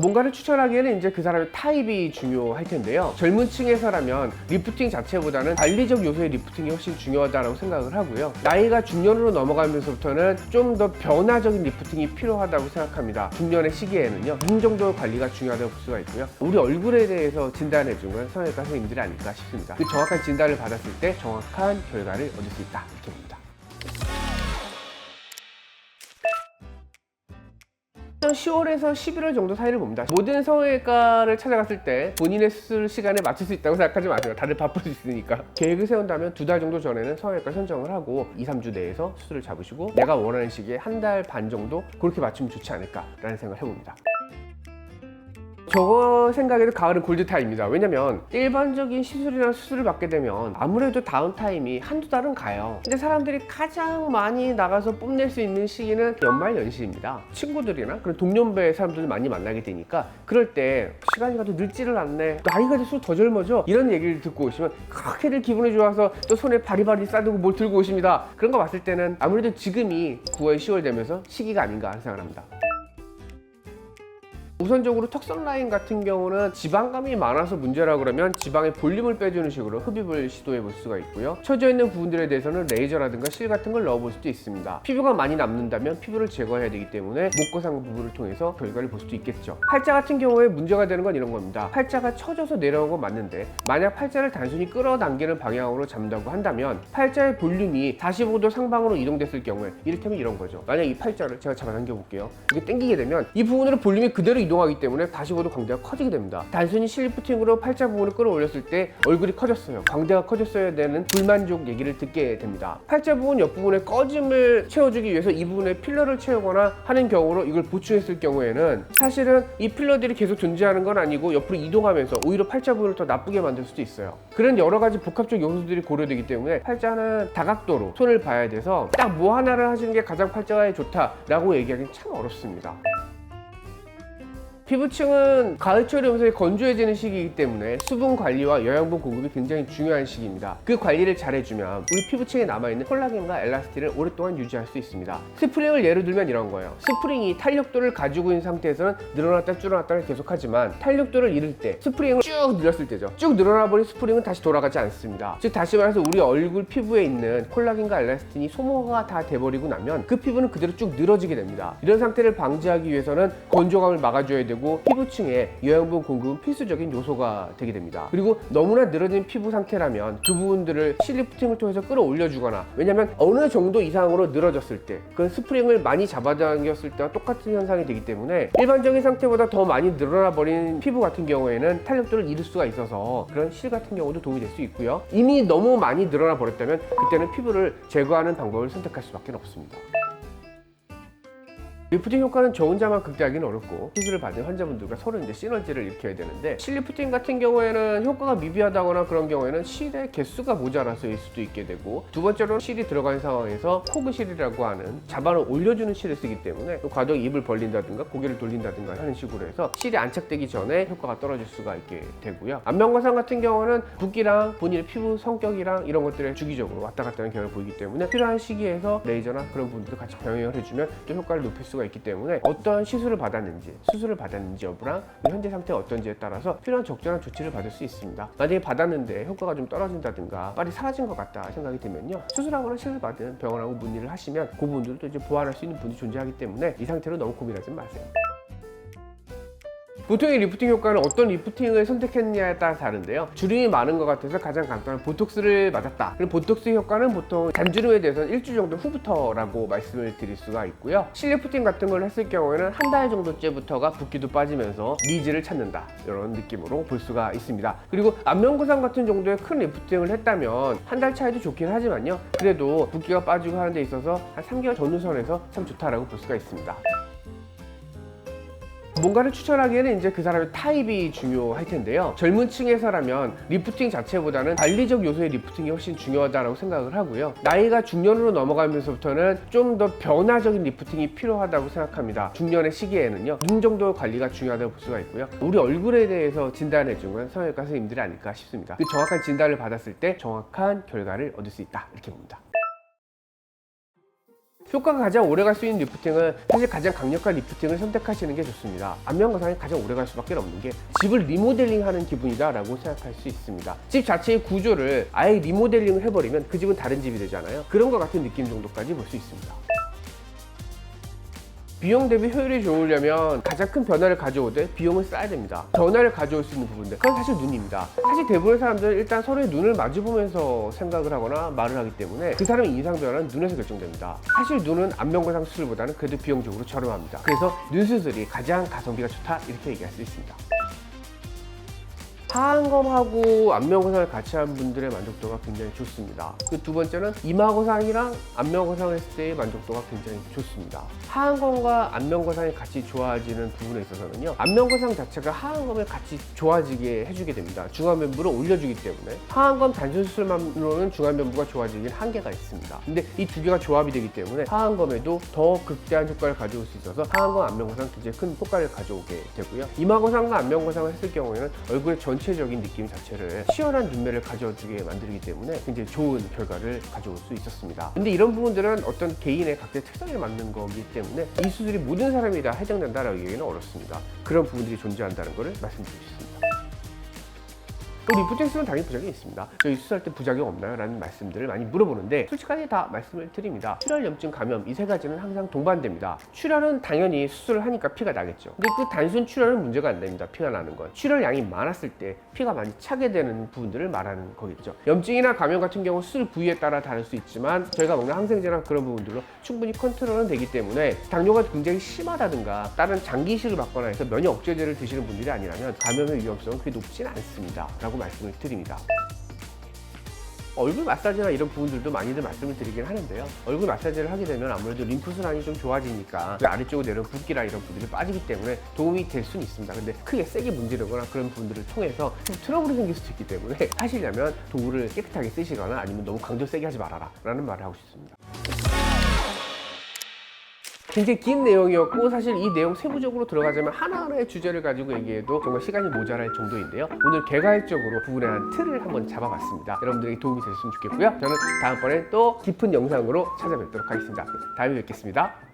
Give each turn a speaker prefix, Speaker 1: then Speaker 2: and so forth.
Speaker 1: 뭔가를 추천하기에는 이제 그 사람의 타입이 중요할 텐데요. 젊은 층에서라면 리프팅 자체보다는 관리적 요소의 리프팅이 훨씬 중요하다고 생각을 하고요. 나이가 중년으로 넘어가면서부터는 좀 더 변화적인 리프팅이 필요하다고 생각합니다. 중년의 시기에는요, 이 정도의 관리가 중요하다고 볼 수가 있고요. 우리 얼굴에 대해서 진단해주는 성형외과 선생님들이 아닐까 싶습니다. 그 정확한 진단을 받았을 때 정확한 결과를 얻을 수 있다, 이렇게 봅니다. 10월에서 11월 정도 사이를 봅니다. 모든 성형외과를 찾아갔을 때 본인의 수술 시간에 맞출 수 있다고 생각하지 마세요. 다들 바쁠 수 있으니까. 계획을 세운다면 2달 정도 전에는 성형외과 선정을 하고 2, 3주 내에서 수술을 잡으시고 내가 원하는 시기에 1달 반 정도 그렇게 맞추면 좋지 않을까라는 생각을 해봅니다. 저 생각에도 가을은 골드타임입니다. 왜냐면 일반적인 시술이나 수술을 받게 되면 아무래도 다운타임이 한두 달은 가요. 근데 사람들이 가장 많이 나가서 뽐낼 수 있는 시기는 연말 연시입니다. 친구들이나 그런 동년배 사람들을 많이 만나게 되니까 그럴 때 시간이 가도 늙지를 않네, 나이가 들수록 더 젊어져, 이런 얘기를 듣고 오시면 그렇게들 기분이 좋아서 또 손에 바리바리 싸들고 뭘 들고 오십니다. 그런 거 봤을 때는 아무래도 지금이 9월, 10월 되면서 시기가 아닌가 생각합니다. 우선적으로 턱선 라인 같은 경우는 지방감이 많아서 문제라 그러면 지방의 볼륨을 빼주는 식으로 흡입을 시도해 볼 수가 있고요. 처져 있는 부분들에 대해서는 레이저라든가 실 같은 걸 넣어 볼 수도 있습니다. 피부가 많이 남는다면 피부를 제거해야 되기 때문에 목고상 부분을 통해서 결과를 볼 수도 있겠죠. 팔자 같은 경우에 문제가 되는 건 이런 겁니다. 팔자가 처져서 내려온 건 맞는데 만약 팔자를 단순히 끌어당기는 방향으로 잡는다고 한다면 팔자의 볼륨이 45도 상방으로 이동됐을 경우에 이를테면 이런 거죠. 만약 이 팔자를 제가 잡아당겨 볼게요. 이게 당기게 되면 이 부분으로 볼륨이 그대로 이동하기 때문에 45도 광대가 커지게 됩니다. 단순히 실리프팅으로 팔자 부분을 끌어올렸을 때 얼굴이 커졌어요, 광대가 커졌어야 되는 불만족 얘기를 듣게 됩니다. 팔자 부분 옆부분의 꺼짐을 채워주기 위해서 이 부분에 필러를 채우거나 하는 경우로 이걸 보충했을 경우에는 사실은 이 필러들이 계속 존재하는 건 아니고 옆으로 이동하면서 오히려 팔자 부분을 더 나쁘게 만들 수도 있어요. 그런 여러 가지 복합적 요소들이 고려되기 때문에 팔자는 다각도로 손을 봐야 돼서 딱 뭐 하나를 하시는 게 가장 팔자에 좋다라고 얘기하기는 참 어렵습니다. 피부층은 가을철이 오면서 건조해지는 시기이기 때문에 수분 관리와 영양분 공급이 굉장히 중요한 시기입니다. 그 관리를 잘 해주면 우리 피부층에 남아있는 콜라겐과 엘라스틴을 오랫동안 유지할 수 있습니다. 스프링을 예로 들면 이런 거예요. 스프링이 탄력도를 가지고 있는 상태에서는 늘어났다 줄어났다를 계속하지만 탄력도를 잃을 때 스프링을 쭉 늘렸을 때죠. 쭉 늘어나 버린 스프링은 다시 돌아가지 않습니다. 즉 다시 말해서 우리 얼굴 피부에 있는 콜라겐과 엘라스틴이 소모가 다 돼버리고 나면 그 피부는 그대로 쭉 늘어지게 됩니다. 이런 상태를 방지하기 위해서는 건조감을 막아줘야 되고 피부층에 영양분 공급은 필수적인 요소가 되게 됩니다. 그리고 너무나 늘어진 피부 상태라면 그 부분들을 실리프팅을 통해서 끌어올려 주거나, 왜냐면 어느 정도 이상으로 늘어졌을 때 그 스프링을 많이 잡아당겼을 때와 똑같은 현상이 되기 때문에 일반적인 상태보다 더 많이 늘어나 버린 피부 같은 경우에는 탄력도를 잃을 수가 있어서 그런 실 같은 경우도 도움이 될 수 있고요. 이미 너무 많이 늘어나 버렸다면 그때는 피부를 제거하는 방법을 선택할 수밖에 없습니다. 리프팅 효과는 저 혼자만 극대화하기는 어렵고 시술을 받은 환자분들과 서로 이제 시너지를 일으켜야 되는데, 실리프팅 같은 경우에는 효과가 미비하다거나 그런 경우에는 실의 개수가 모자라서일 수도 있게 되고, 두 번째로는 실이 들어간 상황에서 포그실이라고 하는 자반을 올려주는 실을 쓰기 때문에 또 과도하게 입을 벌린다든가 고개를 돌린다든가 하는 식으로 해서 실이 안착되기 전에 효과가 떨어질 수가 있게 되고요. 안면거상 같은 경우는 붓기랑 본인의 피부 성격이랑 이런 것들에 주기적으로 왔다 갔다 하는 경향을 보이기 때문에 필요한 시기에서 레이저나 그런 부분들도 같이 병행을 해주면 또 효과를 높일 수가 있기 때문에 어떠한 시술을 받았는지, 수술을 받았는지 여부랑 현재 상태가 어떤지에 따라서 필요한 적절한 조치를 받을 수 있습니다. 만약에 받았는데 효과가 좀 떨어진다든가 빨리 사라진 것 같다 생각이 들면요, 수술하거나 시술 받은 병원하고 문의를 하시면 그 부분들도 이제 보완할 수 있는 분이 존재하기 때문에 이 상태로 너무 고민하지 마세요. 보통의 리프팅 효과는 어떤 리프팅을 선택했느냐에 따라 다른데요. 주름이 많은 것 같아서 가장 간단한 보톡스를 맞았다. 그럼 보톡스 효과는 보통 잔주름에 대해서는 일주일 정도 후부터라고 말씀을 드릴 수가 있고요. 실리프팅 같은 걸 했을 경우에는 한 달 정도째부터가 붓기도 빠지면서 니즈를 찾는다, 이런 느낌으로 볼 수가 있습니다. 그리고 안면거상 같은 정도의 큰 리프팅을 했다면 한 달 차이도 좋긴 하지만요, 그래도 붓기가 빠지고 하는 데 있어서 한 3개월 전후선에서 참 좋다라고 볼 수가 있습니다. 뭔가를 추천하기에는 이제 그 사람의 타입이 중요할 텐데요. 젊은 층에서라면 리프팅 자체보다는 관리적 요소의 리프팅이 훨씬 중요하다고 생각을 하고요. 나이가 중년으로 넘어가면서부터는 좀 더 변화적인 리프팅이 필요하다고 생각합니다. 중년의 시기에는요, 이 정도의 관리가 중요하다고 볼 수가 있고요. 우리 얼굴에 대해서 진단해주는 성형외과 선생님들이 아닐까 싶습니다. 그 정확한 진단을 받았을 때 정확한 결과를 얻을 수 있다, 이렇게 봅니다. 효과가 가장 오래 갈 수 있는 리프팅은 사실 가장 강력한 리프팅을 선택하시는 게 좋습니다. 안면거상이 가장 오래 갈 수밖에 없는 게 집을 리모델링하는 기분이다 라고 생각할 수 있습니다. 집 자체의 구조를 아예 리모델링을 해버리면 그 집은 다른 집이 되잖아요. 그런 것 같은 느낌 정도까지 볼 수 있습니다. 비용 대비 효율이 좋으려면 가장 큰 변화를 가져오되 비용을 써야 됩니다. 변화를 가져올 수 있는 부분들, 그건 사실 눈입니다. 사실 대부분의 사람들은 일단 서로의 눈을 마주보면서 생각을 하거나 말을 하기 때문에 그 사람의 인상 변화는 눈에서 결정됩니다. 사실 눈은 안면거상 수술보다는 그래도 비용적으로 저렴합니다. 그래서 눈 수술이 가장 가성비가 좋다 이렇게 얘기할 수 있습니다. 하안검하고 안면거상을 같이 한 분들의 만족도가 굉장히 좋습니다. 그 두 번째는 이마거상이랑 안면거상을 했을 때의 만족도가 굉장히 좋습니다. 하안검과 안면거상이 같이 좋아지는 부분에 있어서는요, 안면거상 자체가 하안검을 같이 좋아지게 해주게 됩니다. 중안면부를 올려주기 때문에 하안검 단순 수술만으로는 중안면부가 좋아지긴 한계가 있습니다. 근데 이 두 개가 조합이 되기 때문에 하안검에도 더 극대한 효과를 가져올 수 있어서 하안검, 안면거상 굉장히 큰 효과를 가져오게 되고요. 이마거상과 안면거상을 했을 경우에는 얼굴의 전체적인 느낌 자체를 시원한 눈매를 가져주게 만들기 때문에 굉장히 좋은 결과를 가져올 수 있었습니다. 근데 이런 부분들은 어떤 개인의 각자의 특성에 맞는 거기 때문에 이 수술이 모든 사람이 다 해당된다라고 얘기는 어렵습니다. 그런 부분들이 존재한다는 것을 말씀드리고 싶습니다. 또 리프팅 수술은 당연히 부작용이 있습니다. 저희 수술할 때 부작용 없나요? 라는 말씀들을 많이 물어보는데 솔직하게 다 말씀을 드립니다. 출혈염증 감염 이 세 가지는 항상 동반됩니다. 출혈은 당연히 수술을 하니까 피가 나겠죠. 근데 그 단순 출혈은 문제가 안 됩니다. 피가 나는 건 출혈량이 많았을 때 피가 많이 차게 되는 부분들을 말하는 거겠죠. 염증이나 감염 같은 경우 수술 부위에 따라 다를 수 있지만 저희가 먹는 항생제나 그런 부분들로 충분히 컨트롤은 되기 때문에 당뇨가 굉장히 심하다든가 다른 장기 이식을 받거나 해서 면역 억제제를 드시는 분들이 아니라면 감염의 위험성은 그렇게 높진 않습니다 라고 말씀을 드립니다. 얼굴 마사지나 이런 부분들도 많이들 말씀을 드리긴 하는데요. 얼굴 마사지를 하게 되면 아무래도 림프순환이 좀 좋아지니까 그 아래쪽으로 내려온 붓기나 이런 부분들이 빠지기 때문에 도움이 될 수는 있습니다. 근데 크게 세게 문지르거나 그런 부분들을 통해서 좀 트러블이 생길 수도 있기 때문에 하시려면 도구를 깨끗하게 쓰시거나 아니면 너무 강도 세게 하지 말아라 라는 말을 하고 싶습니다. 굉장히 긴 내용이었고 사실 이 내용 세부적으로 들어가자면 하나하나의 주제를 가지고 얘기해도 정말 시간이 모자랄 정도인데요. 오늘 개괄적으로 부분에 한 틀을 한번 잡아봤습니다. 여러분들에게 도움이 되셨으면 좋겠고요. 저는 다음번에 또 깊은 영상으로 찾아뵙도록 하겠습니다. 다음에 뵙겠습니다.